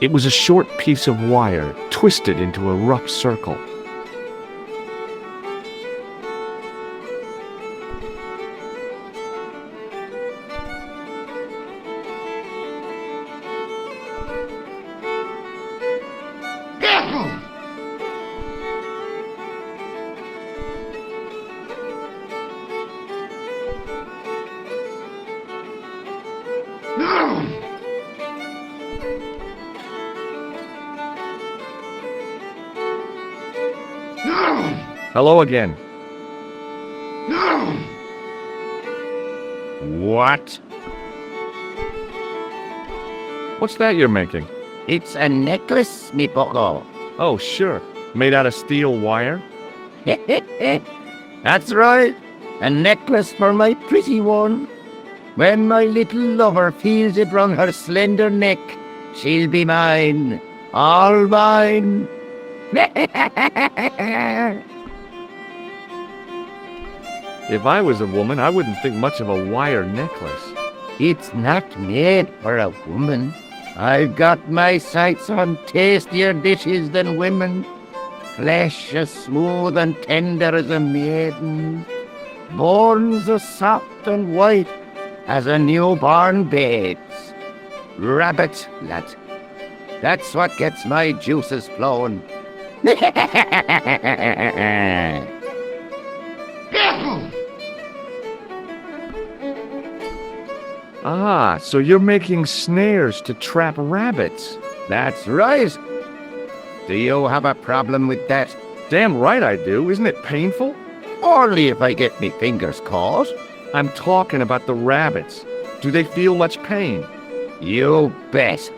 It was a short piece of wire, twisted into a rough circle. Hello again. What? What's that you're making? It's a necklace, me bucko. Oh, sure. Made out of steel wire? That's right. A necklace for my pretty one. When my little lover feels it round her slender neck, she'll be mine. All mine. If I was a woman, I wouldn't think much of a wire necklace. It's not made for a woman. I've got my sights on tastier dishes than women. Flesh as smooth and tender as a maiden. Bones as soft and white as a newborn babe's. Rabbit, lad. That's what gets my juices flowing. Ah, so you're making snares to trap rabbits. That's right. Do you have a problem with that? Damn right I do. Isn't it painful? Only if I get me fingers caught. I'm talking about the rabbits. Do they feel much pain? You bet.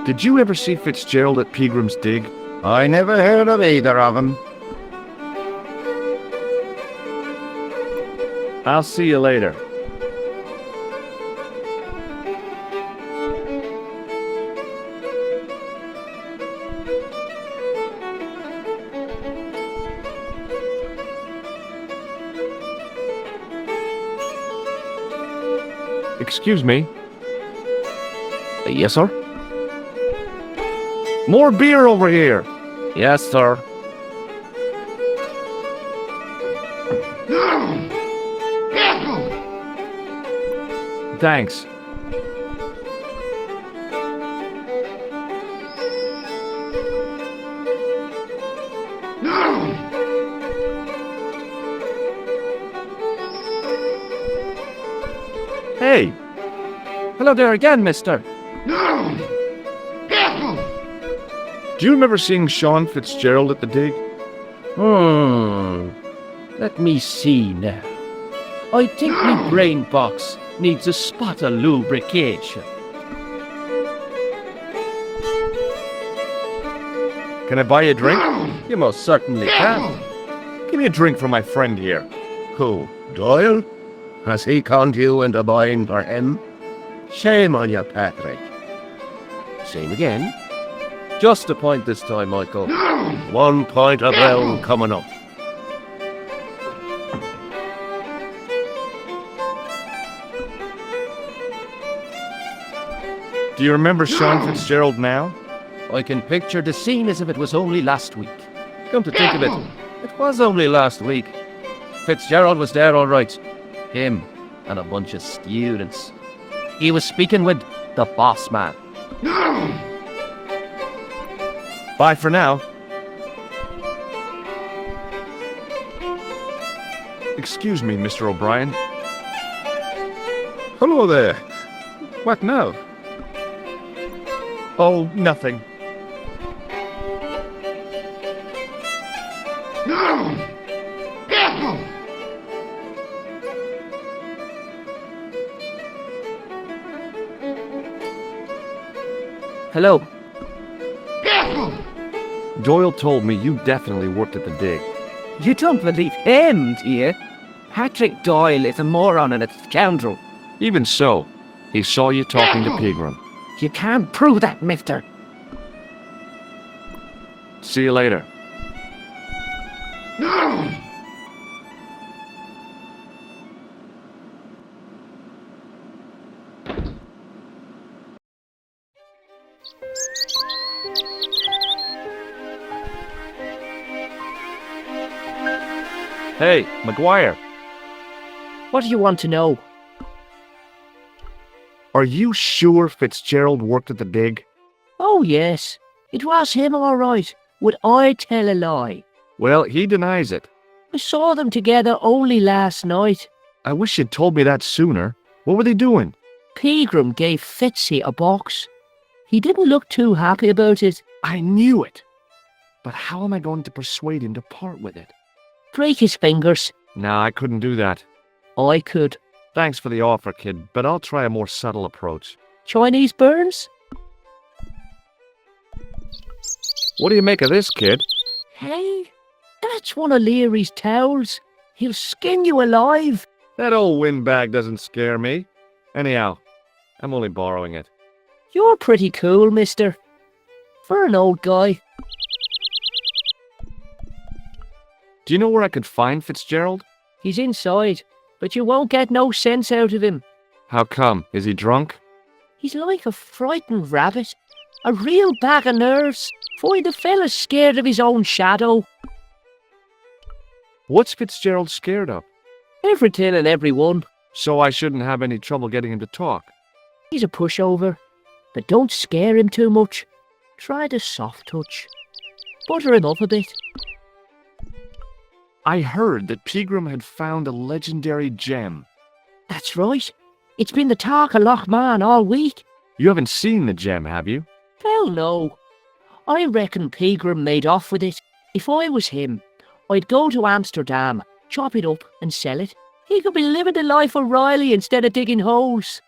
Did you ever see Fitzgerald at Peagram's Dig? I never heard of either of them. I'll see you later. Excuse me. Yes, sir? More beer over here. Yes, sir. Thanks. Hey! Hello there again, mister. Do you remember seeing Sean Fitzgerald at the dig? Let me see now. I think me brain box needs a spot of lubrication. Can I buy you a drink? You most certainly can. Give me a drink for my friend here. Who, Doyle? Has he conned you into buying for him? Shame on you, Patrick. Same again. Just a point this time, Michael. 1 point of brown coming up. Do you remember Sean Fitzgerald now? I can picture the scene as if it was only last week. Come to think of it, it was only last week. Fitzgerald was there all right. Him and a bunch of students. He was speaking with the boss man. Bye for now. Excuse me, Mr. O'Brien. Hello there. What now? Oh, nothing. Hello. Doyle told me you definitely worked at the dig. You don't believe him, do you? Patrick Doyle is a moron and a scoundrel. Even so, he saw you talking to Pegram. You can't prove that, mister. See you later. Hey, McGuire, What do you want to know? are you sure Fitzgerald worked at the dig? Oh, yes. It was him, all right. Would I tell a lie? Well, he denies it. I saw them together only last night. I wish you'd told me that sooner. What were they doing? Pegram gave Fitzy a box. He didn't look too happy about it. I knew it. But how am I going to persuade him to part with it? Break his fingers. No, I couldn't do that. I could. Thanks for the offer, kid, but I'll try a more subtle approach. Chinese burns? What do you make of this, kid? Hey, that's one of Leary's towels. He'll skin you alive. That old windbag doesn't scare me. Anyhow, I'm only borrowing it. You're pretty cool, mister. For an old guy. Do you know where I could find Fitzgerald? He's inside, but you won't get no sense out of him. How come? Is he drunk? He's like a frightened rabbit. A real bag of nerves. Find a fella's scared of his own shadow. What's Fitzgerald scared of? Everything and everyone. So I shouldn't have any trouble getting him to talk. He's a pushover. But don't scare him too much. Try the soft touch. Butter him up a bit. I heard that Pegram had found a legendary gem. That's right. It's been the talk of Lochman all week. You haven't seen the gem, have you? Hell no. I reckon Pegram made off with it. If I was him, I'd go to Amsterdam, chop it up and sell it. He could be living the life of Riley instead of digging holes.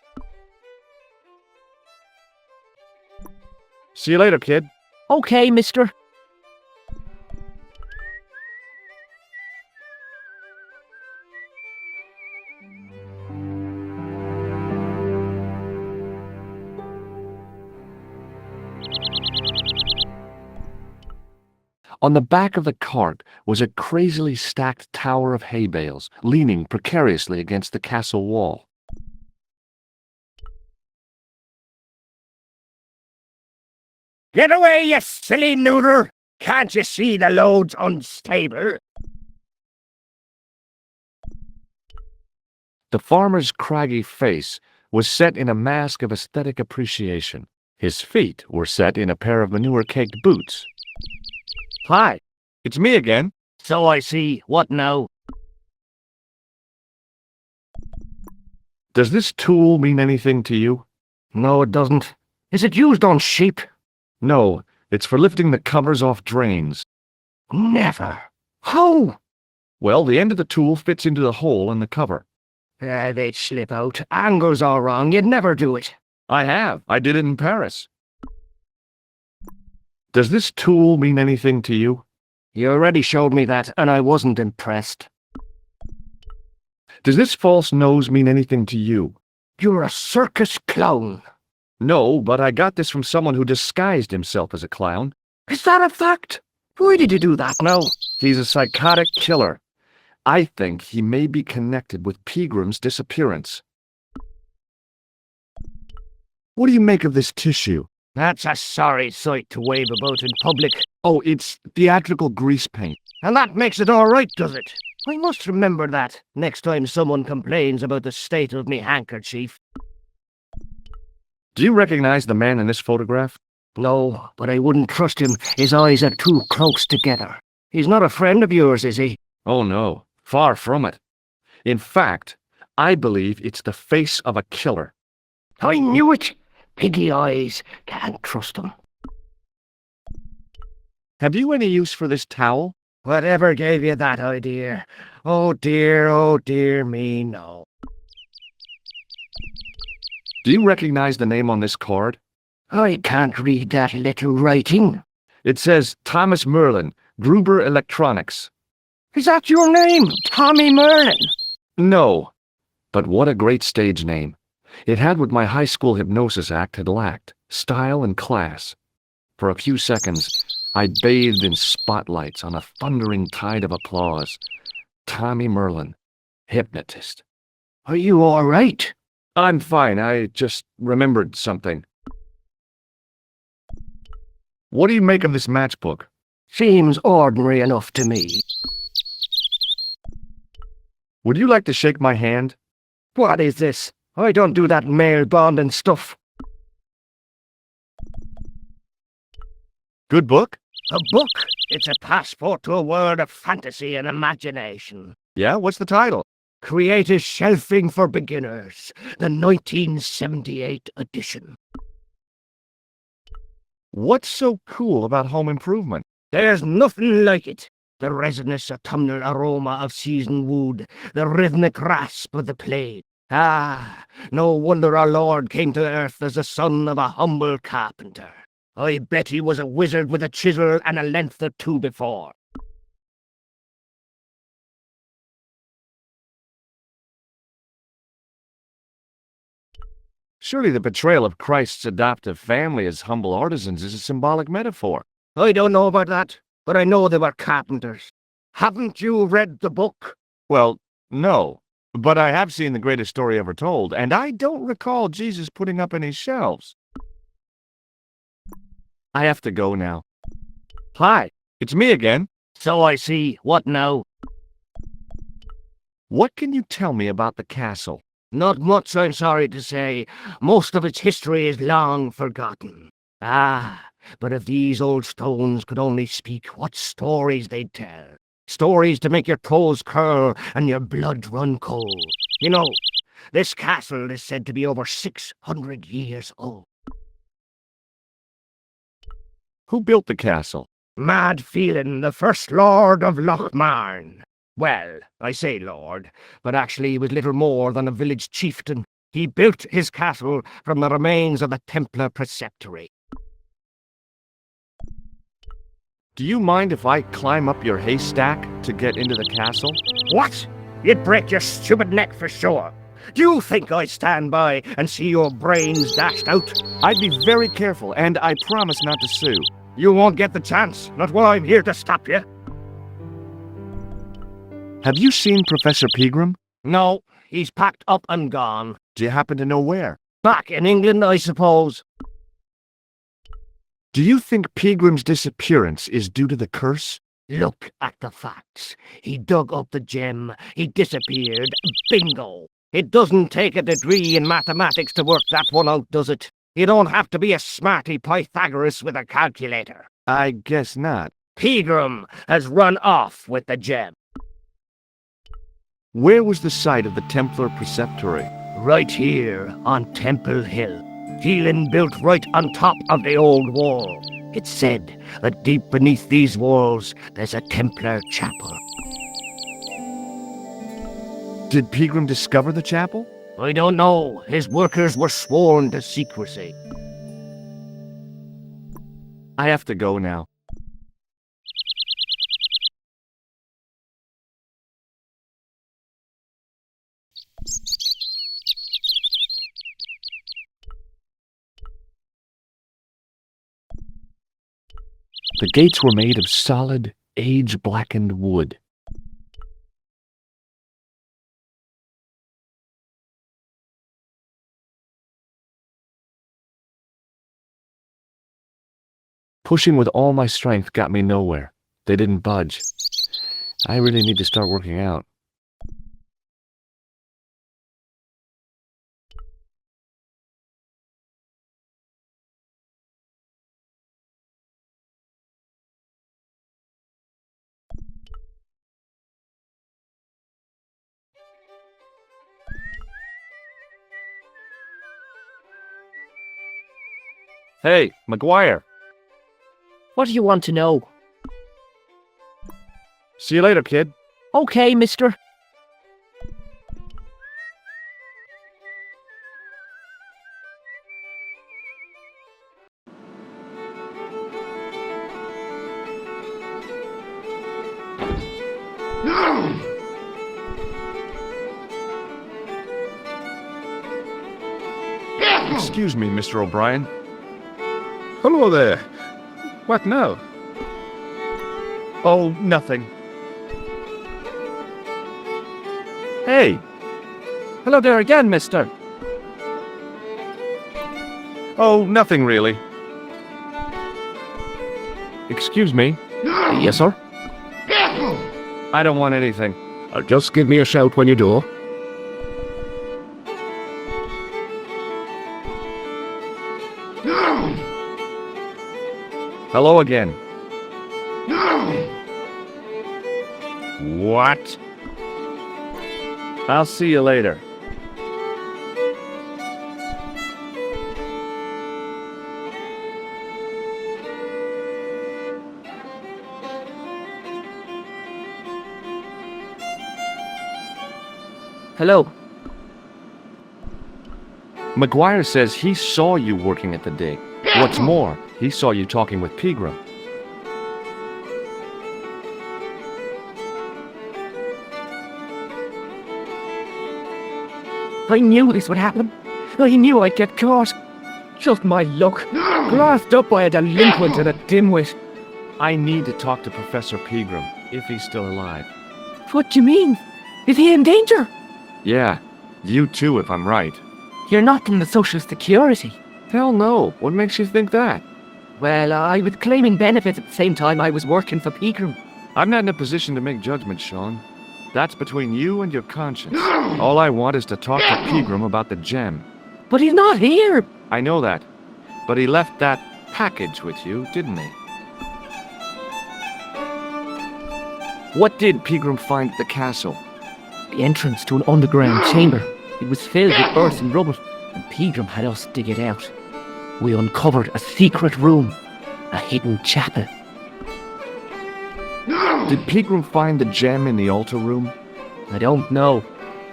See you later, kid. Okay, mister. On the back of the cart was a crazily stacked tower of hay bales, leaning precariously against the castle wall. Get away, you silly neuter! Can't you see the load's unstable? The farmer's craggy face was set in a mask of aesthetic appreciation. His feet were set in a pair of manure-caked boots. Hi. It's me again. So I see. What now? Does this tool mean anything to you? No, it doesn't. Is it used on sheep? No, it's for lifting the covers off drains. Never. How? Well, the end of the tool fits into the hole in the cover. They'd slip out. Angles are wrong. You'd never do it. I have. I did it in Paris. Does this tool mean anything to you? You already showed me that, and I wasn't impressed. Does this false nose mean anything to you? You're a circus clown. No, but I got this from someone who disguised himself as a clown. Is that a fact? Why did you do that now? He's a psychotic killer. I think he may be connected with Pegram's disappearance. What do you make of this tissue? That's a sorry sight to wave about in public. Oh, it's theatrical grease paint. And that makes it all right, does it? I must remember that next time someone complains about the state of me handkerchief. Do you recognize the man in this photograph? No, but I wouldn't trust him. His eyes are too close together. He's not a friend of yours, is he? Oh no, far from it. In fact, I believe it's the face of a killer. I knew it! Piggy eyes. Can't trust them. Have you any use for this towel? Whatever gave you that idea? Oh dear me, no. Do you recognize the name on this card? I can't read that little writing. It says Thomas Merlin, Gruber Electronics. Is that your name, Tommy Merlin? No, but what a great stage name. It had what my high school hypnosis act had lacked, style and class. For a few seconds, I bathed in spotlights on a thundering tide of applause. Tommy Merlin, hypnotist. Are you all right? I'm fine, I just remembered something. What do you make of this matchbook? Seems ordinary enough to me. Would you like to shake my hand? What is this? I don't do that male bonding stuff. Good book? A book? It's a passport to a world of fantasy and imagination. Yeah, what's the title? Creative Shelving for Beginners, the 1978 edition. What's so cool about home improvement? There's nothing like it. The resinous autumnal aroma of seasoned wood, the rhythmic rasp of the plate. Ah, no wonder our Lord came to earth as the son of a humble carpenter. I bet he was a wizard with a chisel and a length or two before. Surely the portrayal of Christ's adoptive family as humble artisans is a symbolic metaphor. I don't know about that, but I know they were carpenters. Haven't you read the book? Well, no. But I have seen The Greatest Story Ever Told, and I don't recall Jesus putting up any shelves. I have to go now. Hi. It's me again. So I see. What now? What can you tell me about the castle? Not much, I'm sorry to say. Most of its history is long forgotten. Ah, but if these old stones could only speak, what stories they'd tell. Stories to make your toes curl and your blood run cold. You know, this castle is said to be over 600 years old. Who built the castle? Mad Phelan, the first Lord of Lochmarn. Well, I say lord, but actually he was little more than a village chieftain. He built his castle from the remains of the Templar preceptory. Do you mind if I climb up your haystack to get into the castle? What? You'd break your stupid neck for sure. Do you think I'd stand by and see your brains dashed out? I'd be very careful, and I promise not to sue. You won't get the chance, not while I'm here to stop you. Have you seen Professor Pegram? No, he's packed up and gone. Do you happen to know where? Back in England, I suppose. Do you think Pegram's disappearance is due to the curse? Look at the facts. He dug up the gem. He disappeared. Bingo. It doesn't take a degree in mathematics to work that one out, does it? You don't have to be a smarty Pythagoras with a calculator. I guess not. Pegram has run off with the gem. Where was the site of the Templar preceptory? Right here on Temple Hill. Phelan built right on top of the old wall. It's said that deep beneath these walls there's a Templar chapel. Did Pegram discover the chapel? I don't know. His workers were sworn to secrecy. I have to go now. The gates were made of solid, age-blackened wood. Pushing with all my strength got me nowhere. They didn't budge. I really need to start working out. Hey, McGuire. What do you want to know? See you later, kid. Okay, mister. Excuse me, Mr. O'Brien. Hello there. What now? Oh, nothing. Hey! Hello there again, mister. Oh, nothing really. Excuse me? Yes, sir? I don't want anything. Just give me a shout when you do. Hello again. What? I'll see you later. Hello. McGuire says he saw you working at the dig. What's more, he saw you talking with Pegram. I knew this would happen. I knew I'd get caught. Just my luck. Grasped up by a delinquent and a dimwit. I need to talk to Professor Pegram, if he's still alive. What do you mean? Is he in danger? Yeah, you too, if I'm right. You're not from the Social Security. Hell no. What makes you think that? Well, I was claiming benefits at the same time I was working for Pegram. I'm not in a position to make judgments, Sean. That's between you and your conscience. All I want is to talk to Pegram about the gem. But he's not here. I know that. But he left that package with you, didn't he? What did Pegram find at the castle? The entrance to an underground chamber. It was filled with earth and rubble, and Pegram had us dig it out. We uncovered a secret room, a hidden chapel. Did Pegram find the gem in the altar room? I don't know.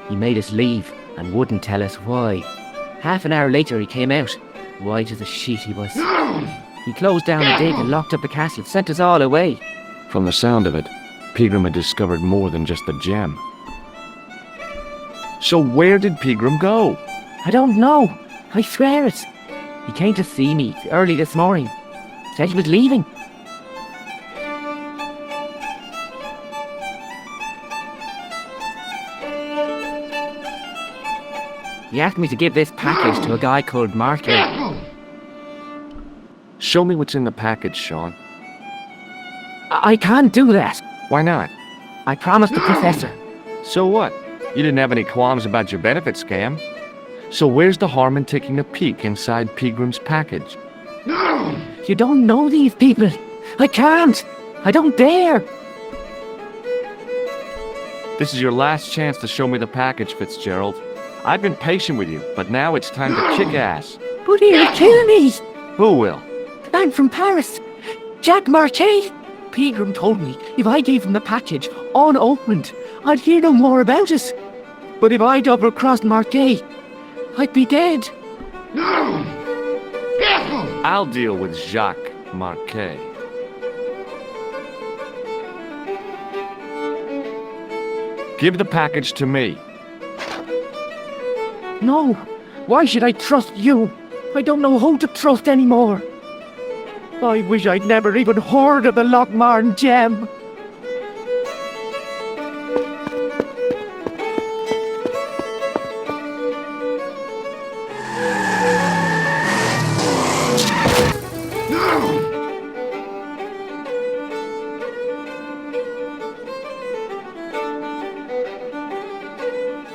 He made us leave and wouldn't tell us why. Half an hour later he came out, white as a sheet he was. He closed down the dig and locked up the castle, sent us all away. From the sound of it, Pegram had discovered more than just the gem. So where did Pegram go? I don't know. I swear it. He came to see me early this morning. Said he was leaving. He asked me to give this package to a guy called Markey. Show me what's in the package, Sean. I can't do that. Why not? I promised the professor. So what? You didn't have any qualms about your benefit scam. So where's the harm in taking a peek inside Pegram's package? You don't know these people. I can't. I don't dare. This is your last chance to show me the package, Fitzgerald. I've been patient with you, but now it's time to kick ass. But he'll kill me. Who will? The man from Paris. Jack Marquet. Pegram told me if I gave him the package unopened, I'd hear no more about it. But if I double-crossed Marquet, I'd be dead. I'll deal with Jacques Marquet. Give the package to me. No. Why should I trust you? I don't know who to trust anymore. I wish I'd never even heard of the Lochmarn gem.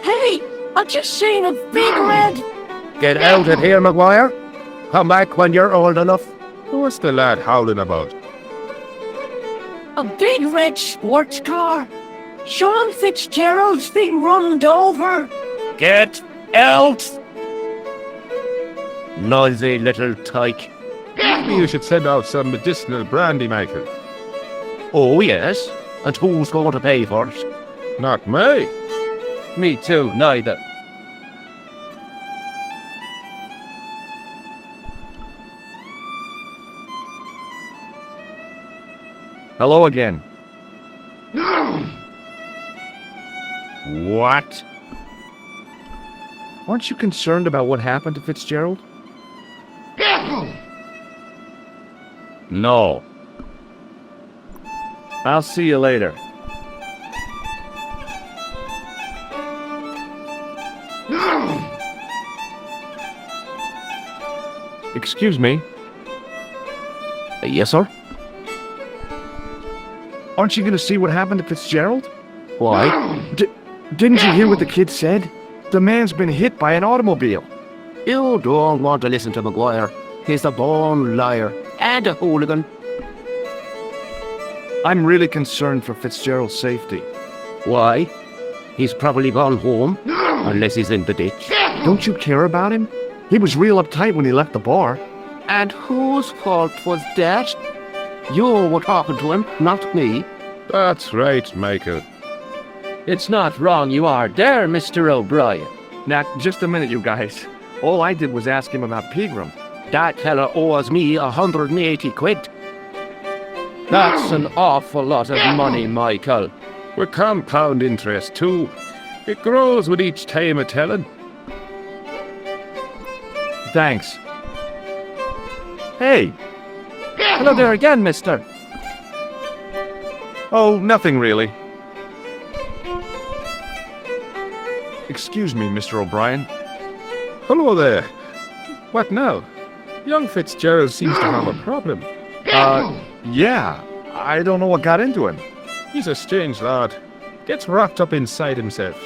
Hey, I just seen a big red. Get out of here, McGuire. Come back when you're old enough. What's the lad howling about? A big red sports car. Sean Fitzgerald's been runned over. Get out! Noisy little tyke. Maybe you should send out some medicinal brandy, Michael. Oh, yes. And who's going to pay for it? Not me. Me too, neither. Hello again. What? Aren't you concerned about what happened to Fitzgerald? No. I'll see you later. Excuse me. Yes, sir? Aren't you going to see what happened to Fitzgerald? Why? Didn't you hear what the kid said? The man's been hit by an automobile. You don't want to listen to Maguire. He's a born liar and a hooligan. I'm really concerned for Fitzgerald's safety. Why? He's probably gone home, unless he's in the ditch. Don't you care about him? He was real uptight when he left the bar. And whose fault was that? You were talking to him, not me. That's right, Michael. It's not wrong you are there, Mr. O'Brien. Now, just a minute, you guys. All I did was ask him about Pegram. That fella owes me 180 quid. That's an awful lot of money, Michael. With compound interest, too. It grows with each time of telling. Thanks. Hey! Hello there again, mister. Oh, nothing really. Excuse me, Mr. O'Brien. Hello there. What now? Young Fitzgerald seems to have a problem. Yeah. I don't know what got into him. He's a strange lad. Gets wrapped up inside himself.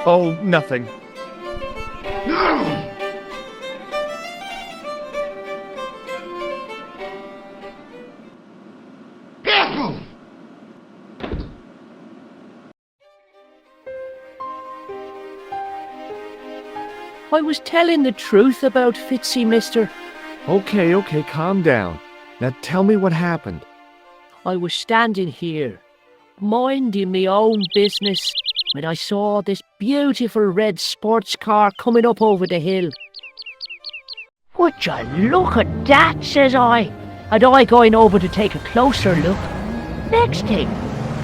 Oh, nothing. I was telling the truth about Fitzy, mister. Okay, calm down. Now tell me what happened. I was standing here, minding my own business, when I saw this beautiful red sports car coming up over the hill. Would you look at that, says I, and I going over to take a closer look. Next thing,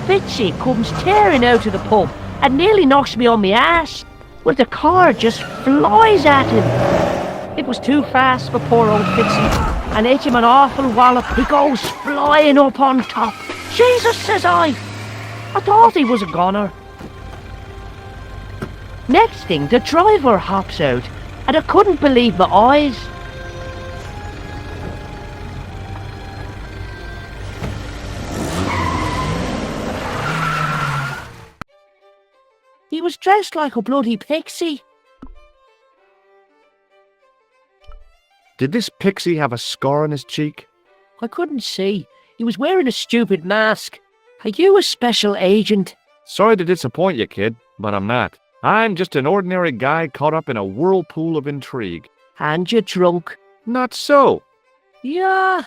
Fitzy comes tearing out of the pub and nearly knocks me on my ass. Well, the car just flies at him. It was too fast for poor old Fitzy, and hit him an awful wallop. He goes flying up on top. Jesus, says I thought he was a goner. Next thing, the driver hops out, and I couldn't believe my eyes. He was dressed like a bloody pixie. Did this pixie have a scar on his cheek? I couldn't see. He was wearing a stupid mask. Are you a special agent? Sorry to disappoint you, kid, but I'm not. I'm just an ordinary guy caught up in a whirlpool of intrigue. And you're drunk. Not so. Yeah,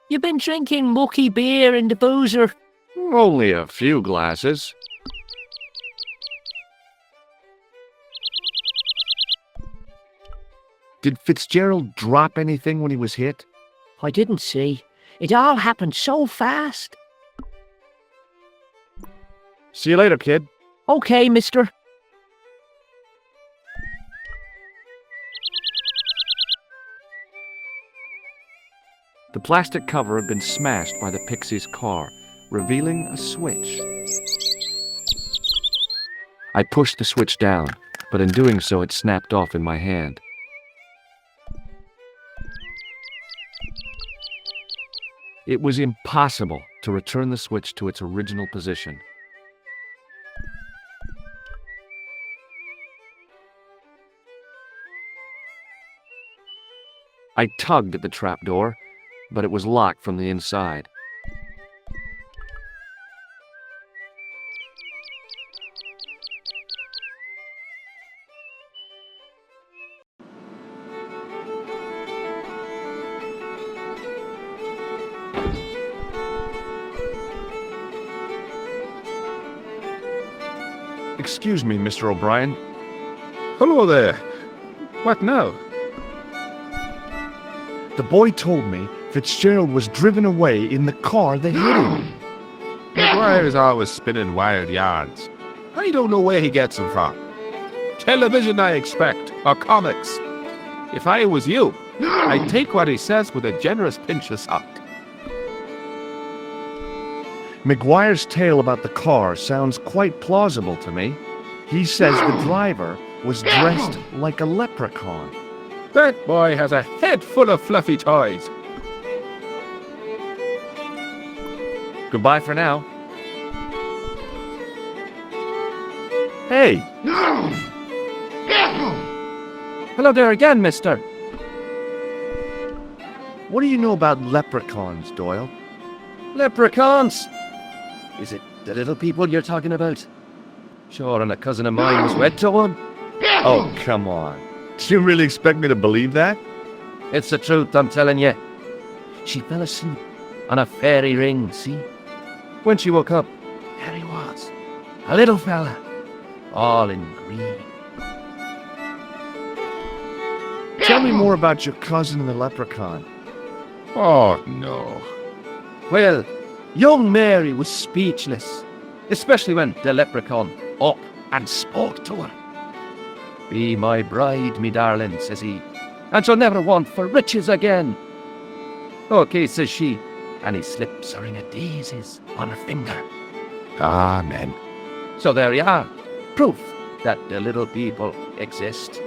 you've been drinking mucky beer in the boozer. Only a few glasses. Did Fitzgerald drop anything when he was hit? I didn't see. It all happened so fast. See you later, kid. Okay, mister. The plastic cover had been smashed by the pixie's car, revealing a switch. I pushed the switch down, but in doing so it snapped off in my hand. It was impossible to return the switch to its original position. I tugged at the trapdoor, but it was locked from the inside. Excuse me, Mr. O'Brien. Hello there. What now? The boy told me Fitzgerald was driven away in the car that hit him. Maguire's always spinning wild yarns. I don't know where he gets them from. Television, I expect, or comics. If I was you, I'd take what he says with a generous pinch of salt. McGuire's tale about the car sounds quite plausible to me. He says the driver was dressed like a leprechaun. That boy has a head full of fluffy toys. Goodbye for now. Hey! Hello there again, mister. What do you know about leprechauns, Doyle? Leprechauns! Is it the little people you're talking about? Sure, and a cousin of mine was wed to one. Oh, come on. Do you really expect me to believe that? It's the truth, I'm telling you. She fell asleep on a fairy ring, see? When she woke up, there he was. A little fella, all in green. Tell me more about your cousin and the leprechaun. Oh, no. Well, young Mary was speechless, especially when the leprechaun up and spoke to her. Be my bride, me darling, says he, and she'll never want for riches again. Okay, says she, and he slips a ring of daisies on her finger. Amen. So there you are, proof that the little people exist.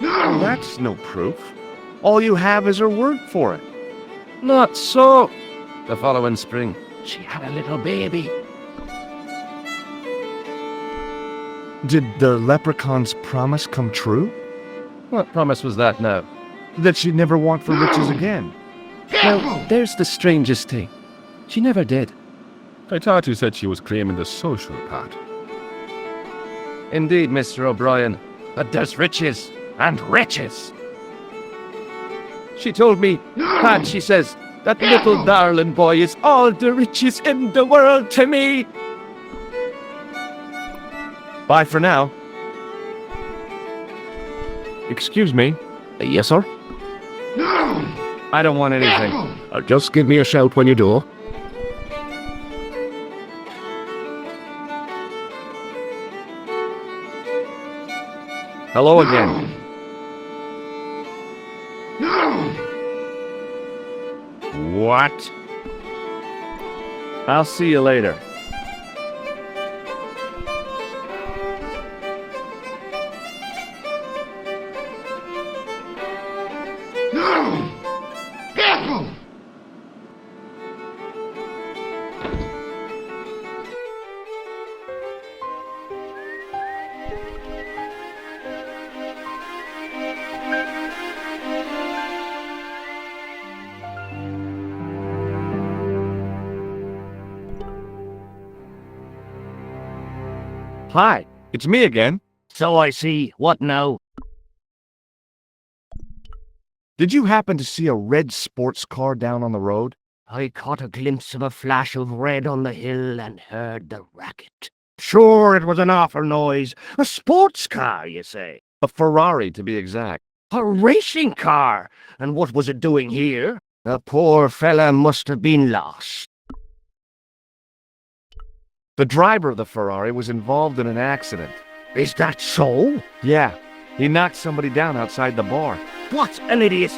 Well, that's no proof. All you have is her word for it. Not so. The following spring, she had a little baby. Did the leprechaun's promise come true? What promise was that now? That she'd never want for riches again. Now, there's the strangest thing. She never did. I thought you said she was claiming the social part. Indeed, Mr. O'Brien, but there's riches and riches. She told me, Pat, she says, that little darling boy is all the riches in the world to me. Bye for now. Excuse me. Yes, sir? I don't want anything. Just give me a shout when you do. Hello again. What? I'll see you later. Hi, it's me again. So I see. What now? Did you happen to see a red sports car down on the road? I caught a glimpse of a flash of red on the hill and heard the racket. Sure, it was an awful noise. A sports car, you say? A Ferrari, to be exact. A racing car? And what was it doing here? The poor fella must have been lost. The driver of the Ferrari was involved in an accident. Is that so? Yeah, he knocked somebody down outside the bar. What an idiot!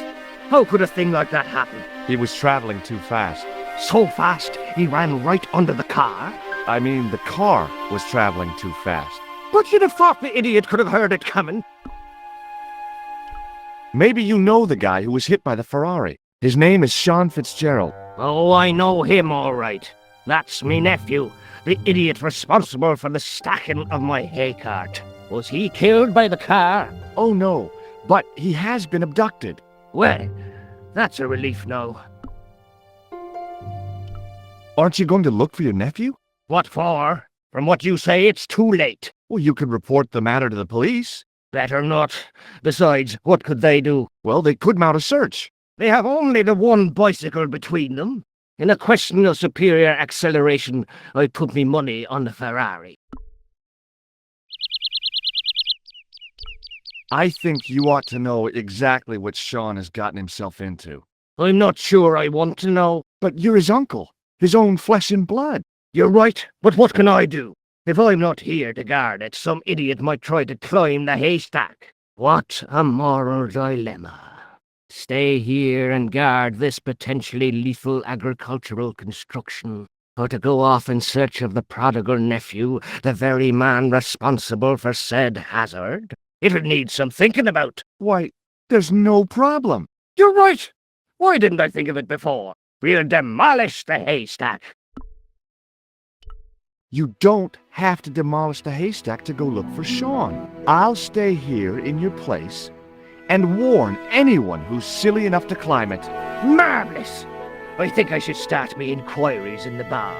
How could a thing like that happen? He was traveling too fast. So fast, he ran right under the car? I mean, the car was traveling too fast. But you'd have thought the idiot could have heard it coming. Maybe you know the guy who was hit by the Ferrari. His name is Sean Fitzgerald. Oh, I know him all right. That's me nephew, the idiot responsible for the stacking of my hay cart. Was he killed by the car? Oh no, but he has been abducted. Well, that's a relief now. Aren't you going to look for your nephew? What for? From what you say, it's too late. Well, you could report the matter to the police. Better not. Besides, what could they do? Well, they could mount a search. They have only the one bicycle between them. In a question of superior acceleration, I'd put me money on the Ferrari. I think you ought to know exactly what Sean has gotten himself into. I'm not sure I want to know. But you're his uncle, his own flesh and blood. You're right, but what can I do? If I'm not here to guard it, some idiot might try to climb the haystack. What a moral dilemma. Stay here and guard this potentially lethal agricultural construction, or to go off in search of the prodigal nephew, the very man responsible for said hazard? It'll need some thinking about. Why, there's no problem. You're right. Why didn't I think of it before? We'll demolish the haystack. You don't have to demolish the haystack to go look for Sean. I'll stay here in your place and warn anyone who's silly enough to climb it. Marvellous! I think I should start me inquiries in the bar.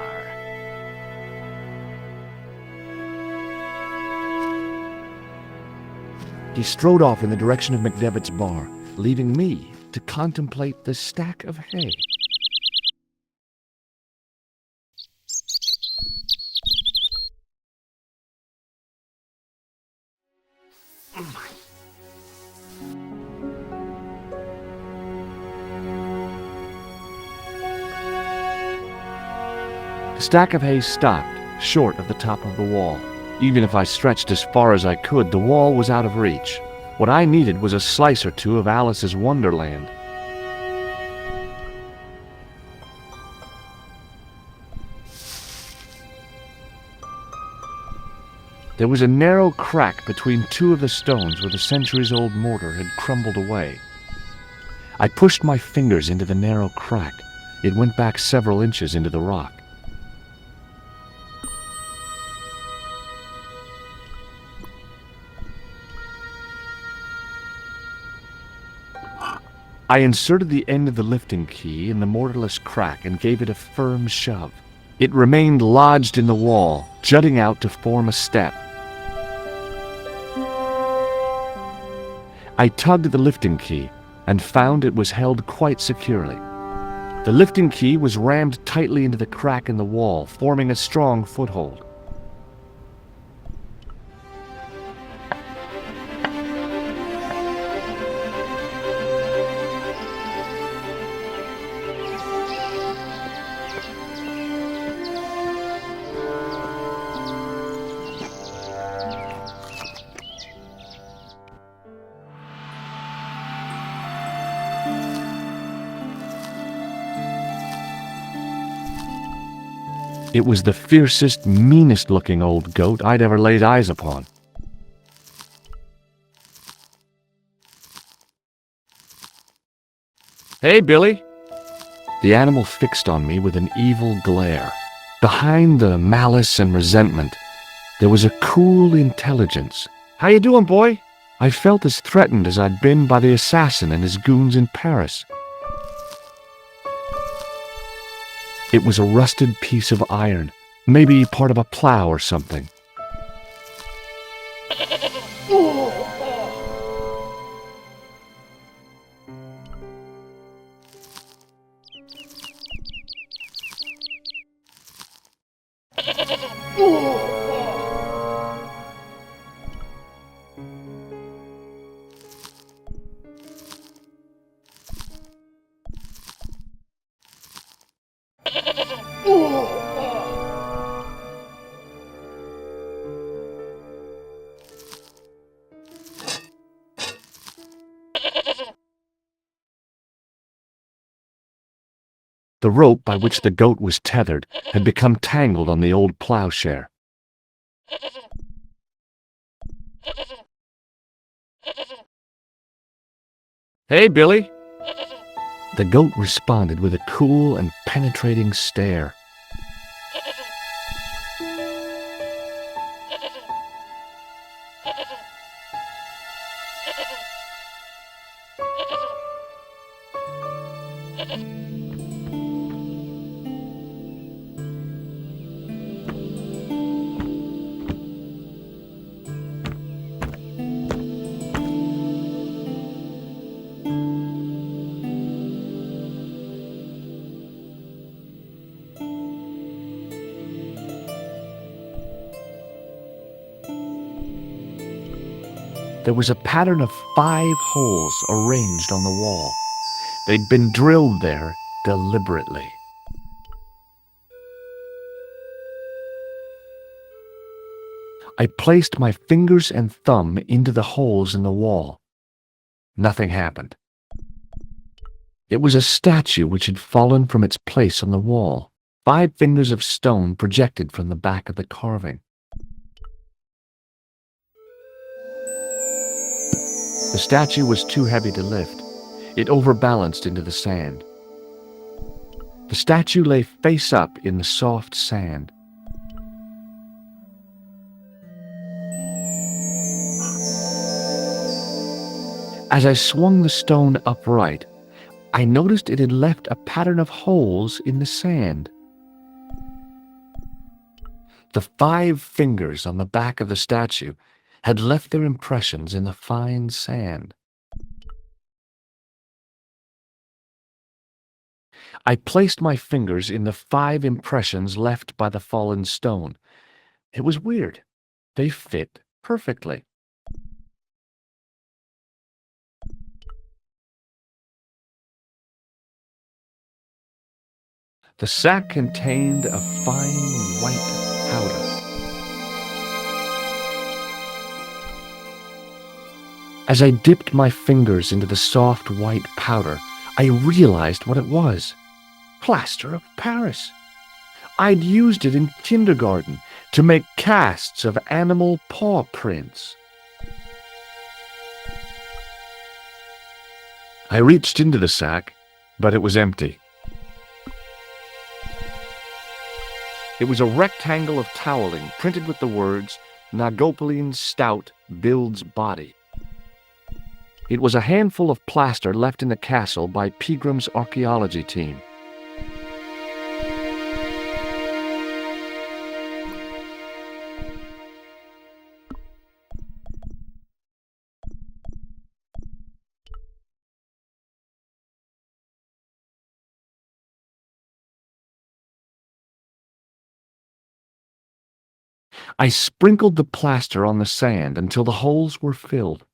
He strode off in the direction of McDevitt's bar, leaving me to contemplate the stack of hay. The stack of hay stopped, short of the top of the wall. Even if I stretched as far as I could, the wall was out of reach. What I needed was a slice or two of Alice's Wonderland. There was a narrow crack between two of the stones where the centuries-old mortar had crumbled away. I pushed my fingers into the narrow crack. It went back several inches into the rock. I inserted the end of the lifting key in the mortarless crack and gave it a firm shove. It remained lodged in the wall, jutting out to form a step. I tugged the lifting key and found it was held quite securely. The lifting key was rammed tightly into the crack in the wall, forming a strong foothold. It was the fiercest, meanest-looking old goat I'd ever laid eyes upon. Hey, Billy. The animal fixed on me with an evil glare. Behind the malice and resentment, there was a cool intelligence. How you doing, boy? I felt as threatened as I'd been by the assassin and his goons in Paris. It was a rusted piece of iron, maybe part of a plow or something. The rope by which the goat was tethered had become tangled on the old plowshare. Hey, Billy. The goat responded with a cool and penetrating stare. There was a pattern of 5 holes arranged on the wall. They'd been drilled there deliberately. I placed my fingers and thumb into the holes in the wall. Nothing happened. It was a statue which had fallen from its place on the wall. 5 fingers of stone projected from the back of the carving. The statue was too heavy to lift. It overbalanced into the sand. The statue lay face up in the soft sand. As I swung the stone upright, I noticed it had left a pattern of holes in the sand. The 5 fingers on the back of the statue had left their impressions in the fine sand. I placed my fingers in the 5 impressions left by the fallen stone. It was weird. They fit perfectly. The sack contained a fine white powder. As I dipped my fingers into the soft white powder, I realized what it was. Plaster of Paris. I'd used it in kindergarten to make casts of animal paw prints. I reached into the sack, but it was empty. It was a rectangle of toweling printed with the words, "Nagopoleon Stout builds body." It was a handful of plaster left in the castle by Pegram's archaeology team. I sprinkled the plaster on the sand until the holes were filled.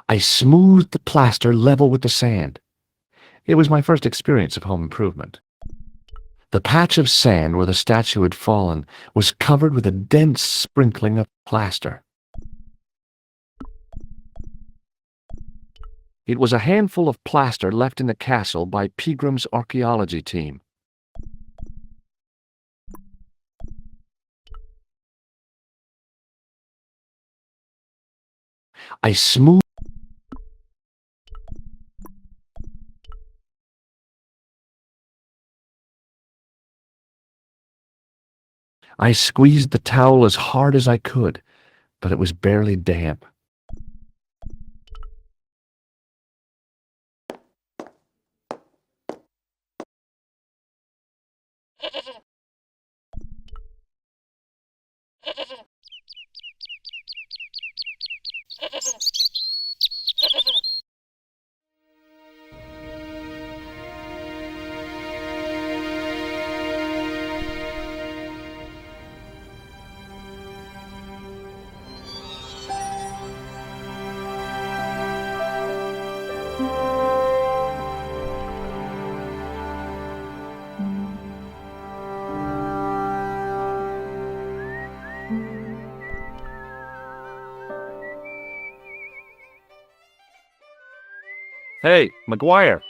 I smoothed the plaster level with the sand. It was my first experience of home improvement. The patch of sand where the statue had fallen was covered with a dense sprinkling of plaster. It was a handful of plaster left in the castle by Pegram's archaeology team. I squeezed the towel as hard as I could, but it was barely damp. Hey, McGuire.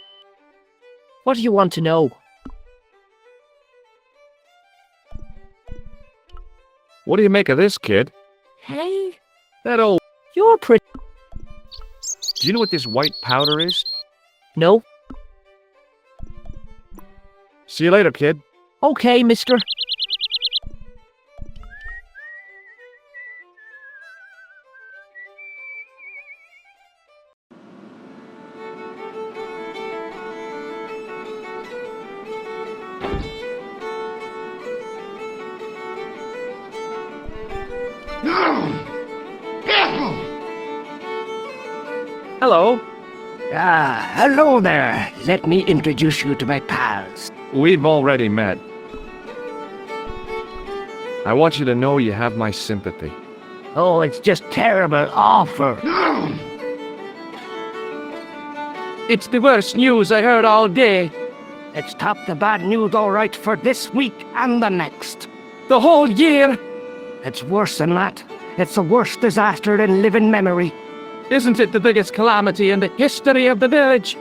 What do you want to know? What do you make of this, kid? Hey, That old... you're pretty. Do you know what this white powder is? No. See you later, kid. Okay, mister. Hello. Hello there. Let me introduce you to my pals. We've already met. I want you to know you have my sympathy. Oh, it's just terrible, awful. It's the worst news I heard all day. It's top the bad news all right for this week and the next. The whole year. It's worse than that. It's the worst disaster in living memory. Isn't it the biggest calamity in the history of the village?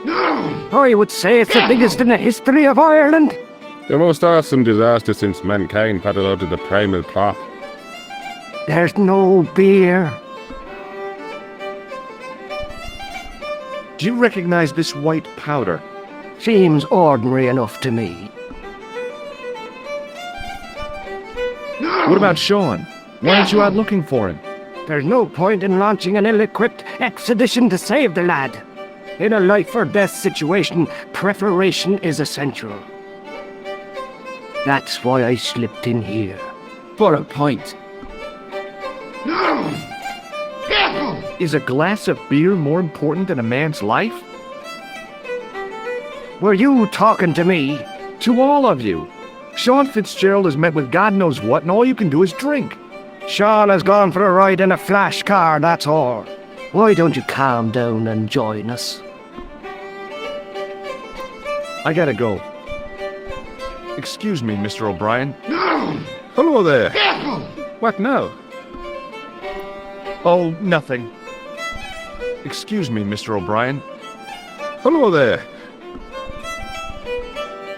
I would say it's the biggest in the history of Ireland. The most awesome disaster since mankind paddled out of the primal plot. There's no beer. Do you recognize this white powder? Seems ordinary enough to me. What about Sean? Why aren't you out looking for him? There's no point in launching an ill-equipped expedition to save the lad. In a life-or-death situation, preparation is essential. That's why I slipped in here. For a point. Is a glass of beer more important than a man's life? Were you talking to me? To all of you. Sean Fitzgerald has met with God knows what, and all you can do is drink. Sean has gone for a ride in a flash car, that's all. Why don't you calm down and join us? I gotta go. Excuse me, Mr. O'Brien. Hello there. What now? Oh, nothing. Excuse me, Mr. O'Brien. Hello there.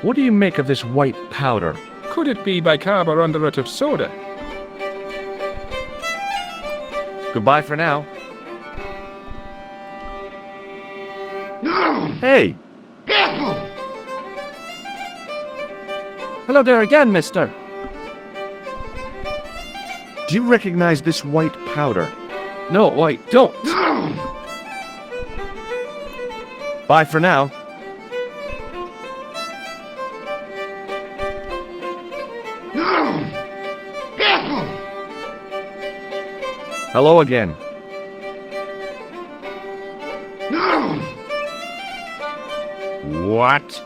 What do you make of this white powder? Could it be bicarbonate of soda? Goodbye for now. Hey! Hello there again, mister. Do you recognize this white powder? No, I don't. Bye for now. Hello again. What?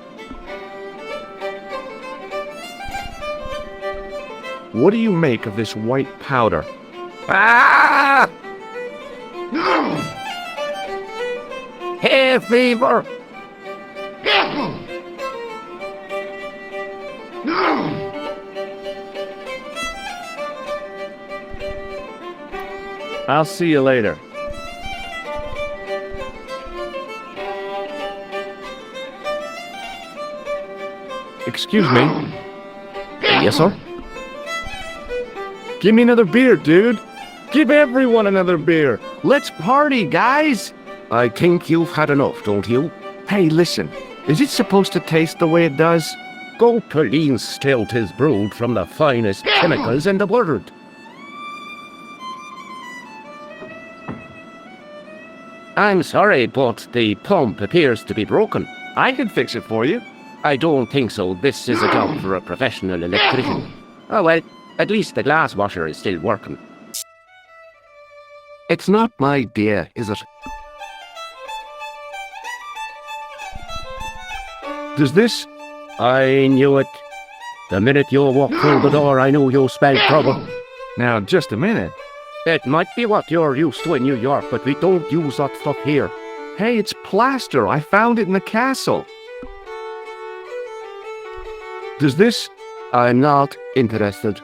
What do you make of this white powder? Ah! Hay fever! I'll see you later. Excuse me. Yes, sir? Give me another beer, dude. Give everyone another beer. Let's party, guys. I think you've had enough, don't you? Hey, listen. Is it supposed to taste the way it does? Goatline stout is brewed from the finest chemicals in the world. I'm sorry, but the pump appears to be broken. I can fix it for you. I don't think so. This is a job for a professional electrician. Oh well, at least the glass washer is still working. It's not my beer, is it? Does this... I knew it. The minute you walked through the door, I knew you spelled trouble. Now, just a minute. It might be what you're used to in New York, but we don't use that stuff here. Hey, it's plaster. I found it in the castle. Does this... I'm not interested.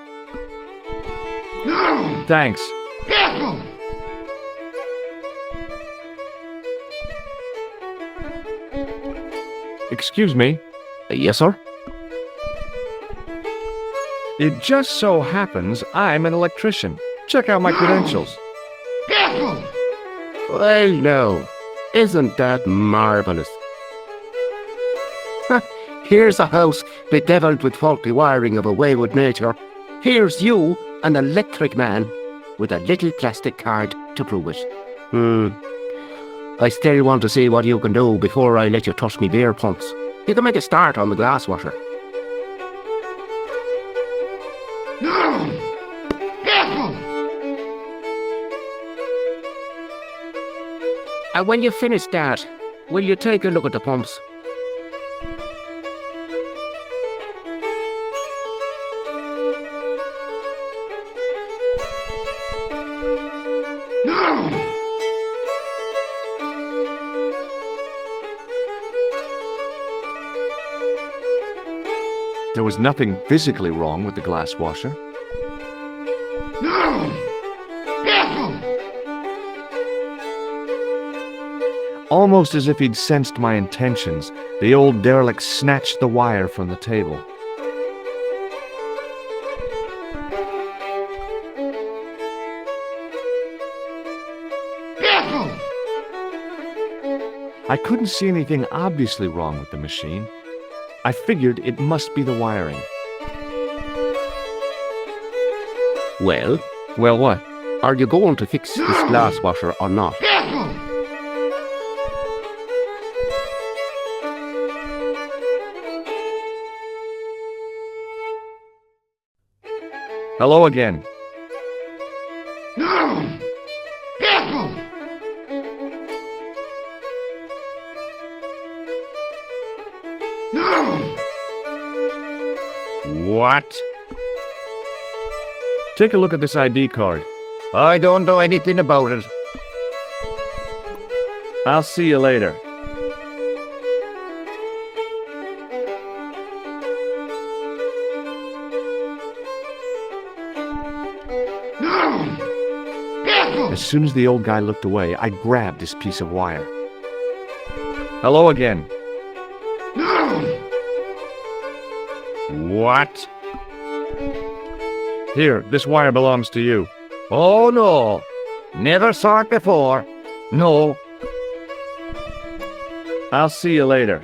Thanks. Excuse me. Yes, sir? It just so happens I'm an electrician. Check out my credentials. Well, no. Isn't that marvelous? Here's a house bedeviled with faulty wiring of a wayward nature. Here's you, an electric man, with a little plastic card to prove it. I still want to see what you can do before I let you touch me beer pumps. You can make a start on the glass washer. And when you finish that, will you take a look at the pumps? There was nothing physically wrong with the glass washer. Almost as if he'd sensed my intentions, the old derelict snatched the wire from the table. I couldn't see anything obviously wrong with the machine. I figured it must be the wiring. Well, Well, what? Are you going to fix this glass washer or not? Hello again. What? Take a look at this ID card. I don't know anything about it. I'll see you later. As soon as the old guy looked away, I grabbed this piece of wire. Hello again. What? Here, this wire belongs to you. Oh no. Never saw it before. No. I'll see you later.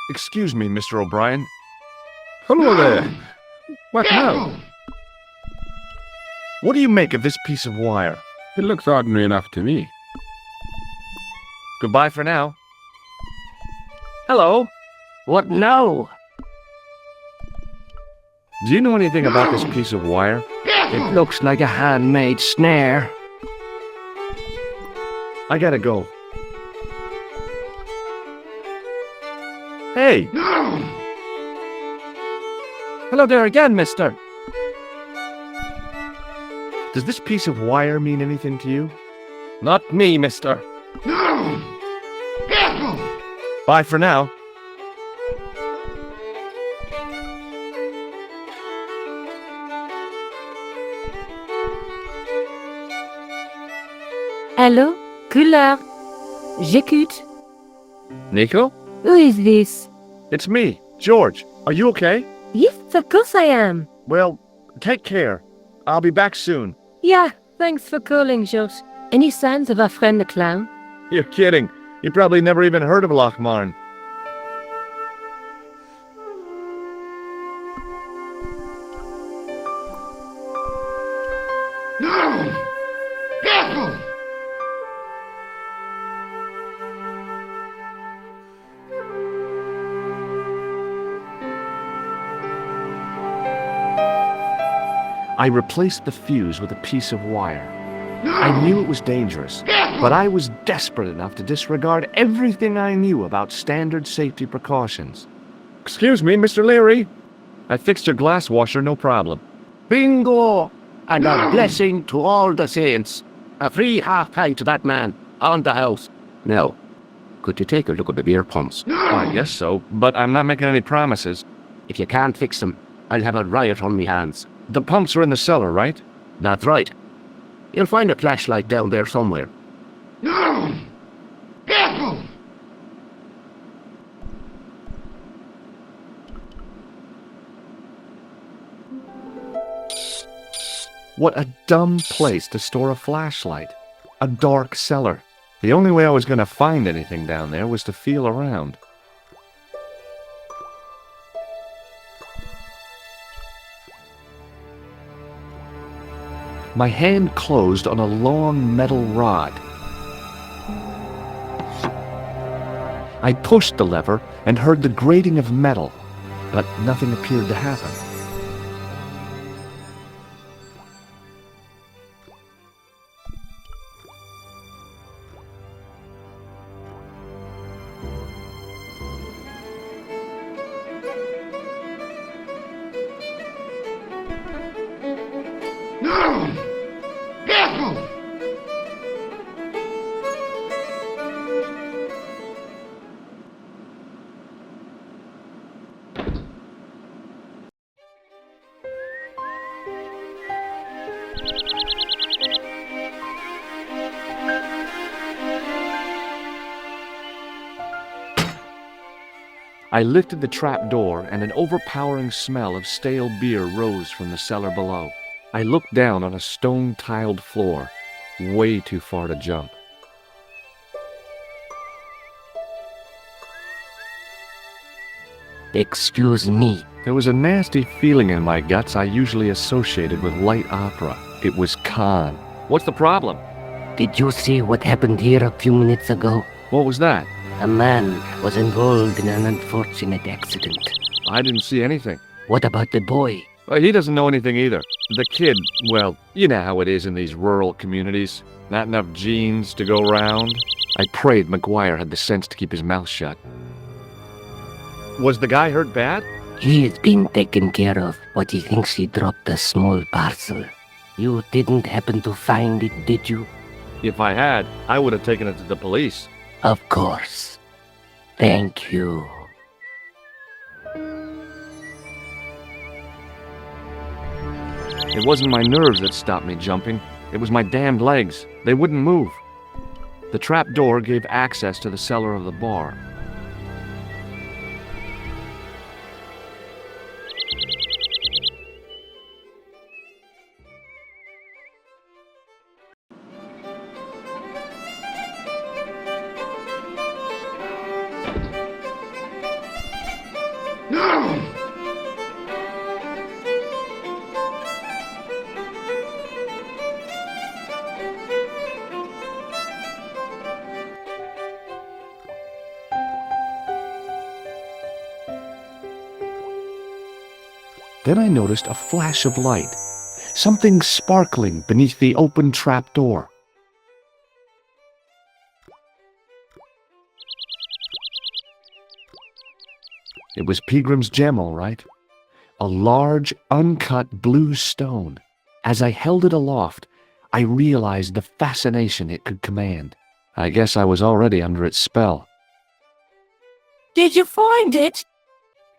Excuse me, Mr. O'Brien. Hello there. What now? What do you make of this piece of wire? It looks ordinary enough to me. Goodbye for now. Hello. What now? Do you know anything about this piece of wire? It looks like a handmade snare. I gotta go. Hey! Hello there again, mister. Does this piece of wire mean anything to you? Not me, mister. Bye for now. Allô? Couleur. J'écoute. Nico? Who is this? It's me, George. Are you okay? Yes, of course I am. Well, take care. I'll be back soon. Yeah, thanks for calling, George. Any signs of our friend the clown? You're kidding. You probably never even heard of Lochmarn. I replaced the fuse with a piece of wire. I knew it was dangerous, but I was desperate enough to disregard everything I knew about standard safety precautions. Excuse me, Mr. Leary. I fixed your glass washer, no problem. Bingo! And a blessing to all the saints. A free half-pint to that man, on the house. Now, could you take a look at the beer pumps? I guess so, but I'm not making any promises. If you can't fix them, I'll have a riot on me hands. The pumps are in the cellar, right? That's right. You'll find a flashlight down there somewhere. What a dumb place to store a flashlight. A dark cellar. The only way I was going to find anything down there was to feel around. My hand closed on a long metal rod. I pushed the lever and heard the grating of metal, but nothing appeared to happen. I lifted the trap door and an overpowering smell of stale beer rose from the cellar below. I looked down on a stone-tiled floor, way too far to jump. Excuse me. There was a nasty feeling in my guts I usually associated with light opera. It was Khan. What's the problem? Did you see what happened here a few minutes ago? What was that? A man was involved in an unfortunate accident. I didn't see anything. What about the boy? Well, he doesn't know anything either. The kid, well, you know how it is in these rural communities. Not enough genes to go round. I prayed McGuire had the sense to keep his mouth shut. Was the guy hurt bad? He is being taken care of, but he thinks he dropped a small parcel. You didn't happen to find it, did you? If I had, I would have taken it to the police. Of course. Thank you. It wasn't my nerves that stopped me jumping. It was my damned legs. They wouldn't move. The trap door gave access to the cellar of the bar. Then I noticed a flash of light, something sparkling beneath the open trap door. It was Peagram's gem, all right. A large, uncut blue stone. As I held it aloft, I realized the fascination it could command. I guess I was already under its spell. Did you find it?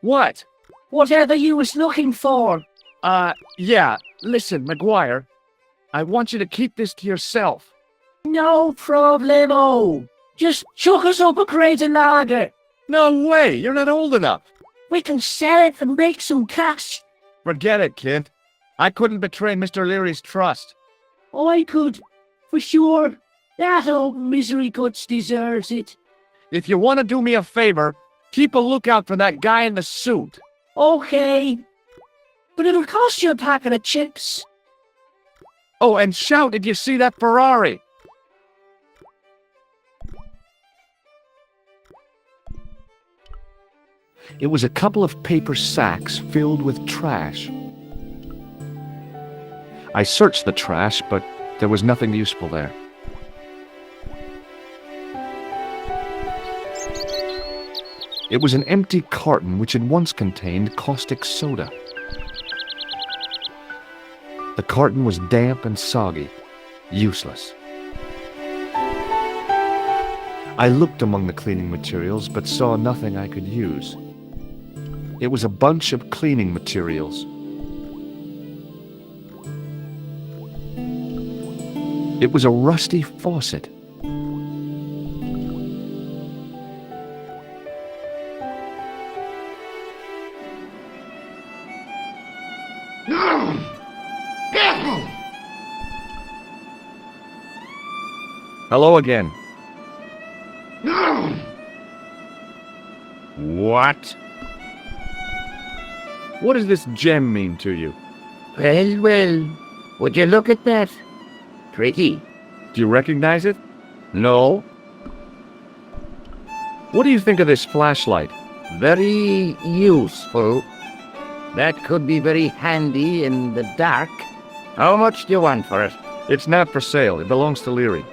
What? Whatever you was looking for. Yeah. Listen, McGuire, I want you to keep this to yourself. No problemo. Just chuck us up a crate of lager. No way, you're not old enough. We can sell it and make some cash. Forget it, kid. I couldn't betray Mr. Leary's trust. I could, for sure. That old misery guts deserves it. If you want to do me a favor, keep a lookout for that guy in the suit. Okay. But it'll cost you a packet of chips. Oh, and shout if you see that Ferrari. It was a couple of paper sacks filled with trash. I searched the trash, but there was nothing useful there. It was an empty carton which had once contained caustic soda. The carton was damp and soggy, useless. I looked among the cleaning materials, but saw nothing I could use. It was a bunch of cleaning materials. It was a rusty faucet. Hello again. What? What does this gem mean to you? Well, well. Would you look at that? Pretty. Do you recognize it? No. What do you think of this flashlight? Very useful. That could be very handy in the dark. How much do you want for it? It's not for sale. It belongs to Leary.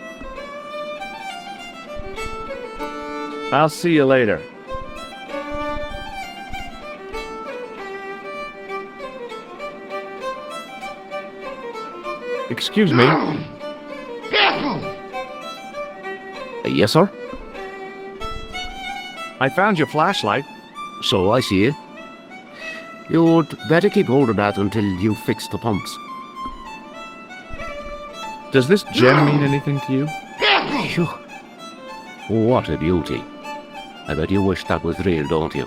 I'll see you later. Excuse me. Yes, sir? I found your flashlight. So I see it. You'd better keep hold of that until you fix the pumps. Does this gem mean anything to you? Phew. What a beauty. I bet you wish that was real, don't you?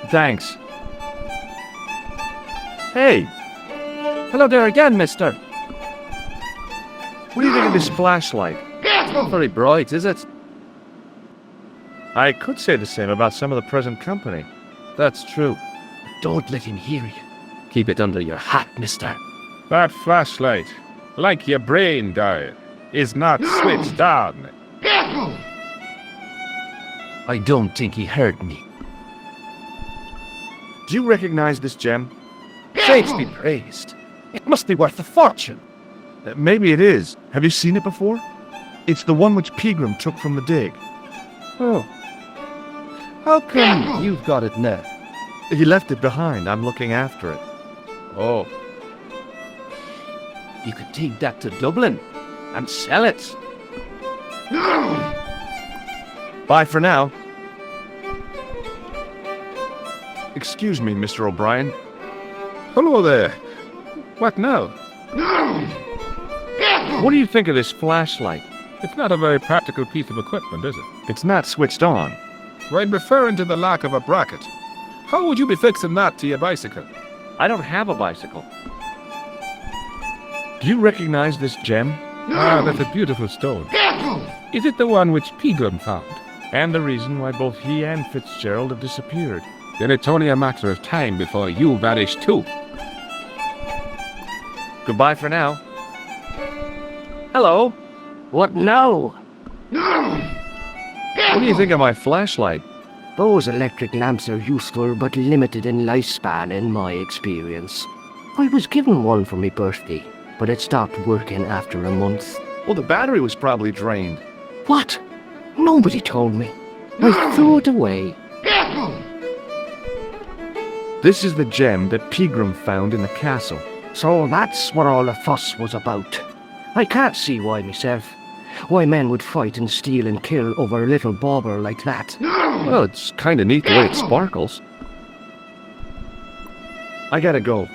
Thanks. Hey! Hello there again, mister. What do you think of this flashlight? It's not very bright, is it? I could say the same about some of the present company. That's true. But don't let him hear you. Keep it under your hat, mister. That flashlight, like your brain died, is not switched on. I don't think he heard me. Do you recognize this gem? Saints be praised. It must be worth a fortune. Maybe it is. Have you seen it before? It's the one which Pegram took from the dig. Oh. How come you've got it now? He left it behind. I'm looking after it. Oh. You could take that to Dublin and sell it. Bye for now. Excuse me, Mr. O'Brien. Hello there. What now? What do you think of this flashlight? It's not a very practical piece of equipment, is it? It's not switched on. When referring to the lack of a bracket, how would you be fixing that to your bicycle? I don't have a bicycle. Do you recognize this gem? Ah, that's a beautiful stone. Is it the one which Pegram found? And the reason why both he and Fitzgerald have disappeared. Then it's only a matter of time before you vanish too. Goodbye for now. Hello. What now? What do you think of my flashlight? Those electric lamps are useful but limited in lifespan in my experience. I was given one for my birthday, but it stopped working after a month. Well, the battery was probably drained. What? Nobody told me. I threw it away. This is the gem that Pegram found in the castle. So that's what all the fuss was about. I can't see why myself. Why men would fight and steal and kill over a little bauble like that. Well, it's kind of neat the way it sparkles. I gotta go.